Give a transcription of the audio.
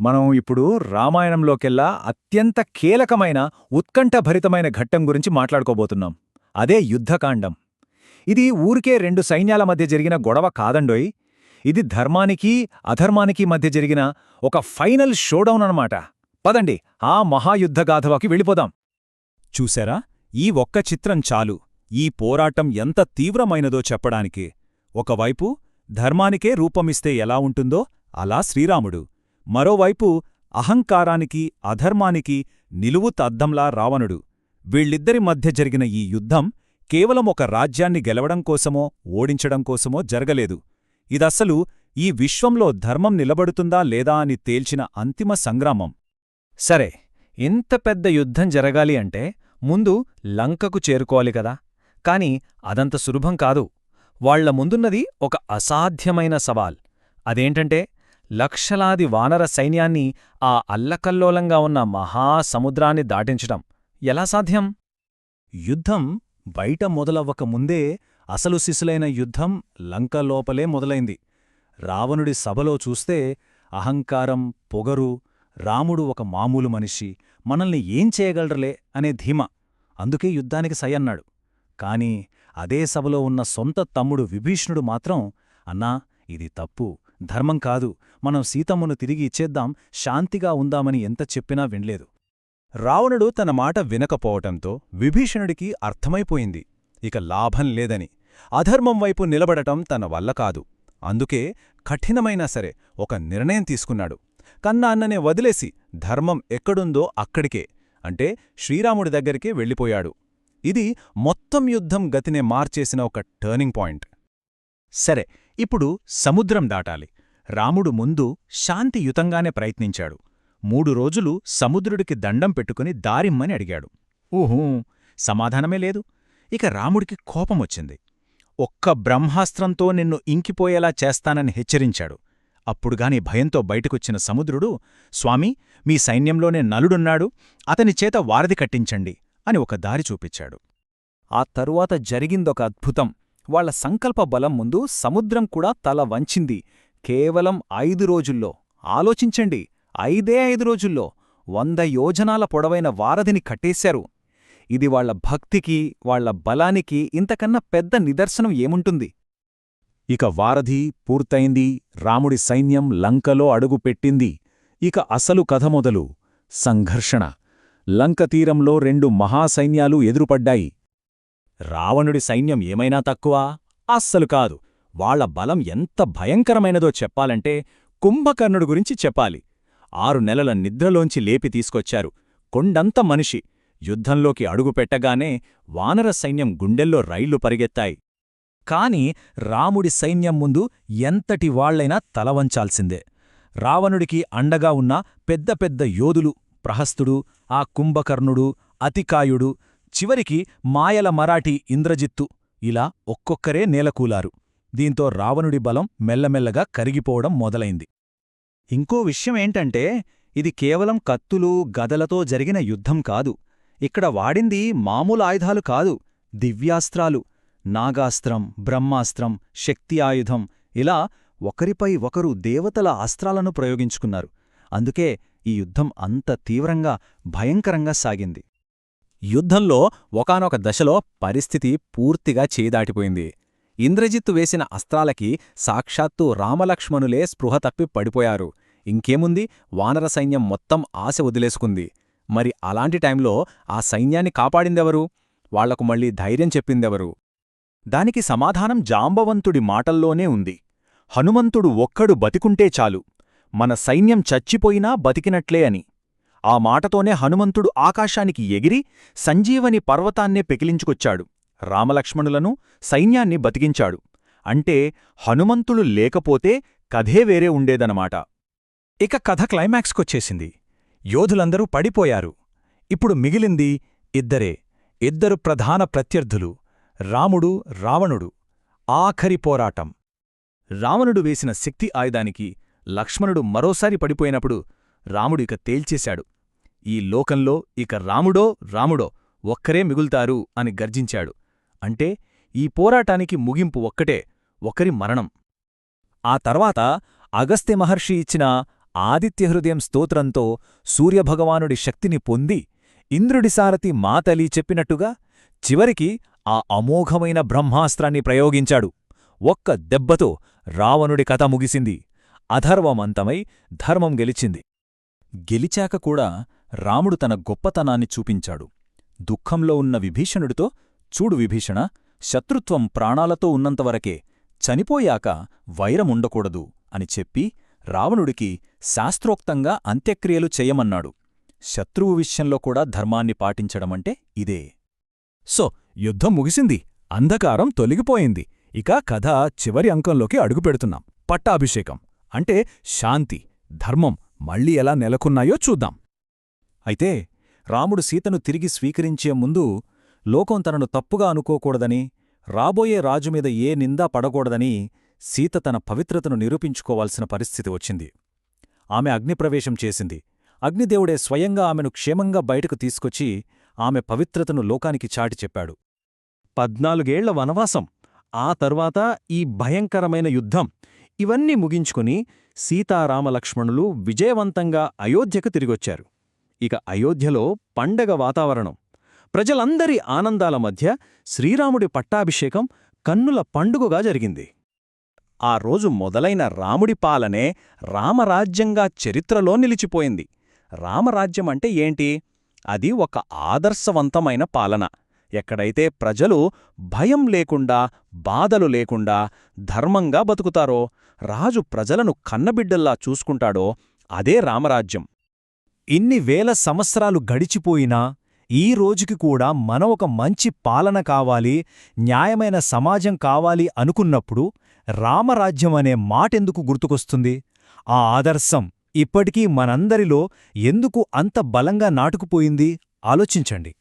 మనం ఇప్పుడు రామాయణంలోకెల్లా అత్యంత కీలకమైన ఉత్కంఠభరితమైన ఘట్టం గురించి మాట్లాడుకోబోతున్నాం. అదే యుద్ధకాండం. ఇది ఊరికే రెండు సైన్యాల మధ్య జరిగిన గొడవ కాదండోయ్. ఇది ధర్మానికి అధర్మానికి మధ్య జరిగిన ఒక ఫైనల్ షోడౌన్ అన్నమాట. పదండి ఆ మహాయుద్ధగాథలోకి వెళ్ళిపోదాం. చూశారా, ఈ ఒక్క చిత్రం చాలు ఈ పోరాటం ఎంత తీవ్రమైనదో చెప్పడానికి. ఒకవైపు ధర్మానికే రూపమిస్తే ఎలా ఉంటుందో అలా శ్రీరాముడు, మరోవైపు అహంకారానికి అధర్మానికి నిలువుతద్దంలా రావణుడు. వీళ్ళిద్దరి మధ్య జరిగిన ఈ యుద్ధం కేవలం ఒక రాజ్యాన్ని గెలవడం కోసమో ఓడించడం కోసమో జరగలేదు. ఇదస్సలు ఈ విశ్వంలో ధర్మం నిలబడుతుందా లేదా అని తేల్చిన అంతిమ సంగ్రామం. సరే, ఇంత పెద్ద యుద్ధం జరగాలి అంటే ముందు లంకకు చేరుకోవాలి కదా. కాని అదంత సులభం కాదు. వాళ్ల ముందున్నది ఒక అసాధ్యమైన సవాల్. అదేంటంటే లక్షలాది వానర సైన్యాన్ని ఆ అల్లకల్లోలంగా ఉన్న మహాసముద్రాన్ని దాటించటం ఎలా సాధ్యం? యుద్ధం బయట మొదలవ్వక ముందే అసలు సిసులైన యుద్ధం లంక లోపలే మొదలైంది. రావణుడి సభలో చూస్తే అహంకారం, పొగరు, రాముడు ఒక మామూలు మనిషి, మనల్ని ఏం చేయగలరలే అనే ధీమ. అందుకే యుద్ధానికి సయన్నాడు. కాని అదే సభలో ఉన్న సొంత తమ్ముడు విభీషణుడు మాత్రం, అన్నా ఇది తప్పు, ధర్మం కాదు, మనం సీతమ్మను తిరిగి ఇచ్చేద్దాం, శాంతిగా ఉందామని ఎంత చెప్పినా వినలేదు. రావణుడు తన మాట వినకపోవటంతో విభీషణుడికి అర్థమైపోయింది ఇక లాభం లేదని. అధర్మం వైపు నిలబడటం తన వల్ల కాదు. అందుకే కఠినమైనా సరే ఒక నిర్ణయం తీసుకున్నాడు. కన్నా అన్ననే వదిలేసి ధర్మం ఎక్కడుందో అక్కడికే, అంటే శ్రీరాముడి దగ్గరికే వెళ్ళిపోయాడు. ఇది మొత్తం యుద్ధం గతినే మార్చేసిన ఒక టర్నింగ్ పాయింట్. సరే, ఇప్పుడు సముద్రం దాటాలి. రాముడు ముందు శాంతియుతంగానే ప్రయత్నించాడు. 3 రోజులు సముద్రుడికి దండం పెట్టుకుని దారిమ్మని అడిగాడు. ఊహూ, సమాధానమే లేదు. ఇక రాముడికి కోపమొచ్చింది. ఒక్క బ్రహ్మాస్త్రంతో నిన్ను ఇంకిపోయేలా చేస్తానని హెచ్చరించాడు. అప్పుడుగాని భయంతో బయటకొచ్చిన సముద్రుడు, స్వామీ, మీ సైన్యంలోనే నలుడున్నాడు, అతని చేత వారధి కట్టించండి అని ఒక దారి చూపించాడు. ఆ తరువాత జరిగిందొక అద్భుతం. వాళ్ల సంకల్ప బలం ముందు సముద్రం కూడా తల వంచింది. కేవలం 5 రోజుల్లో, ఆలోచించండి, 5 రోజుల్లో 100 యోజనాల పొడవైన వారధిని కట్టేశారు. ఇది వాళ్ల భక్తికి, వాళ్ల బలానికి ఇంతకన్నా పెద్ద నిదర్శనం ఏముంటుంది? ఇక వారధి పూర్తయింది. రాముడి సైన్యం లంకలో అడుగుపెట్టింది. ఇక అసలు కథ మొదలు. సంఘర్షణ. లంక తీరంలో 2 మహాసైన్యాలు ఎదురుపడ్డాయి. రావణుడి సైన్యం ఏమైనా తక్కువా? అస్సలు కాదు. వాళ్ల బలం ఎంత భయంకరమైనదో చెప్పాలంటే కుంభకర్ణుడి గురించి చెప్పాలి. 6 నెలల నిద్రలోంచి లేపి తీసుకొచ్చారు. కొండంత మనిషి. యుద్ధంలోకి అడుగుపెట్టగానే వానర సైన్యం గుండెల్లో రైళ్లు పరిగెత్తాయి. కాని రాముడి సైన్యం ముందు ఎంతటి వాళ్లైనా తలవంచాల్సిందే. రావణుడికి అండగా ఉన్న పెద్ద పెద్ద యోధులు ప్రహస్తుడు, ఆ కుంభకర్ణుడు, అతికాయుడు, చివరికి మాయల మరాఠీ ఇంద్రజిత్తు, ఇలా ఒక్కొక్కరే నేలకూలారు. దీంతో రావణుడి బలం మెల్లమెల్లగా కరిగిపోవడం మొదలైంది. ఇంకో విషయమేంటంటే ఇది కేవలం కత్తులు, గదలతో జరిగిన యుద్ధం కాదు. ఇక్కడ వాడింది మామూలు ఆయుధాలు కాదు, దివ్యాస్త్రాలు. నాగాస్త్రం, బ్రహ్మాస్త్రం, శక్తి ఆయుధం, ఇలా ఒకరిపై ఒకరు దేవతల అస్త్రాలను ప్రయోగించుకున్నారు. అందుకే ఈ యుద్ధం అంత తీవ్రంగా, భయంకరంగా సాగింది. యుద్ధంలో ఒకానొక దశలో పరిస్థితి పూర్తిగా చేదాటిపోయింది. ఇంద్రజిత్తు వేసిన అస్త్రాలకి సాక్షాత్తు రామలక్ష్మణులే స్పృహ తప్పి పడిపోయారు. ఇంకేముంది, వానర సైన్యం మొత్తం ఆశ వదిలేసుకుంది. మరి అలాంటి టైంలో ఆ సైన్యాన్ని కాపాడిందెవరు? వాళ్లకు మళ్లీ ధైర్యం చెప్పిందెవరు? దానికి సమాధానం జాంబవంతుడి మాటల్లోనే ఉంది. హనుమంతుడు ఒక్కడు బతికుంటే చాలు, మన సైన్యం చచ్చిపోయినా బతికినట్లే అని. ఆ మాటతోనే హనుమంతుడు ఆకాశానికి ఎగిరి సంజీవని పర్వతాన్నే పెకిలించుకొచ్చాడు. రామలక్ష్మణులను, సైన్యాన్ని బతికించాడు. అంటే హనుమంతుడు లేకపోతే కథే వేరే ఉండేదనమాట. ఇక కథ క్లైమాక్స్కొచ్చేసింది. యోధులందరూ పడిపోయారు. ఇప్పుడు మిగిలింది ఇద్దరు ప్రధాన ప్రత్యర్థులు, రాముడు, రావణుడు. ఆఖరి పోరాటం. రావణుడు వేసిన శక్తి ఆయుధానికి లక్ష్మణుడు మరోసారి పడిపోయినప్పుడు రాముడు ఇక తేల్చేశాడు. ఈ లోకంలో ఇక రాముడో ఒక్కరే మిగుల్తారు అని గర్జించాడు. అంటే ఈ పోరాటానికి ముగింపు ఒక్కటే, ఒకరి మరణం. ఆ తర్వాత అగస్త్య మహర్షి ఇచ్చిన ఆదిత్యహృదయం స్తోత్రంతో సూర్యభగవానుడి శక్తిని పొంది ఇంద్రుడి సారథి మాతలి చెప్పినట్టుగా చివరికి ఆ అమోఘమైన బ్రహ్మాస్త్రాన్ని ప్రయోగించాడు. ఒక్క దెబ్బతో రావణుడి కథ ముగిసింది. అధర్వమంతమై ధర్మం గెలిచింది. గెలిచాక కూడా రాముడు తన గొప్పతనాన్ని చూపించాడు. దుఃఖంలో ఉన్న విభీషణుడితో, చూడు విభీషణ, శత్రుత్వం ప్రాణాలతో ఉన్నంతవరకే, చనిపోయాక వైరముండకూడదు అని చెప్పి రావణుడికి శాస్త్రోక్తంగా అంత్యక్రియలు చెయ్యమన్నాడు. శత్రువు విషయంలో కూడా ధర్మాన్ని పాటించడమంటే ఇదే. సో యుద్ధం ముగిసింది, అంధకారం తొలగిపోయింది. ఇక కథ చివరి అంకంలోకి అడుగుపెడుతున్నాం. పట్టాభిషేకం అంటే శాంతి, ధర్మం మళ్ళీ ఎలా నెలకొన్నాయో చూద్దాం. అయితే రాముడు సీతను తిరిగి స్వీకరించే ముందు లోకం తనను తప్పుగా అనుకోకూడదని, రాబోయే రాజుమీద ఏ నిందా పడకూడదని సీత తన పవిత్రతను నిరూపించుకోవాల్సిన పరిస్థితి వచ్చింది. ఆమె అగ్నిప్రవేశం చేసింది. అగ్నిదేవుడే స్వయంగా ఆమెను క్షేమంగా బయటకు తీసుకొచ్చి ఆమె పవిత్రతను లోకానికి చాటి చెప్పాడు. 14 ఏళ్ల వనవాసం, ఆ తర్వాత ఈ భయంకరమైన యుద్ధం, ఇవన్నీ ముగించుకుని సీతారామలక్ష్మణులు విజయవంతంగా అయోధ్యకు తిరిగొచ్చారు. ఇక అయోధ్యలో పండగ వాతావరణం. ప్రజలందరి ఆనందాల మధ్య శ్రీరాముడి పట్టాభిషేకం కన్నుల పండుగగా జరిగింది. ఆ రోజు మొదలైన రాముడి పాలనే రామరాజ్యంగా చరిత్రలో నిలిచిపోయింది. రామరాజ్యమంటే ఏంటి? అది ఒక ఆదర్శవంతమైన పాలన. ఎక్కడైతే ప్రజలు భయం లేకుండా, బాధలు లేకుండా ధర్మంగా బతుకుతారో, రాజు ప్రజలను కన్నబిడ్డల్లా చూసుకుంటాడో, అదే రామరాజ్యం. ఇన్ని వేల సంవత్సరాలు గడిచిపోయినా ఈ రోజుకి కూడా మనం ఒక మంచి పాలన కావాలి, న్యాయమైన సమాజం కావాలి అనుకున్నప్పుడు రామరాజ్యం అనే మాటెందుకు గుర్తుకొస్తుంది? ఆ ఆదర్శం ఇప్పటికీ మనందరిలో ఎందుకు అంత బలంగా నాటుకుపోయింది? ఆలోచించండి.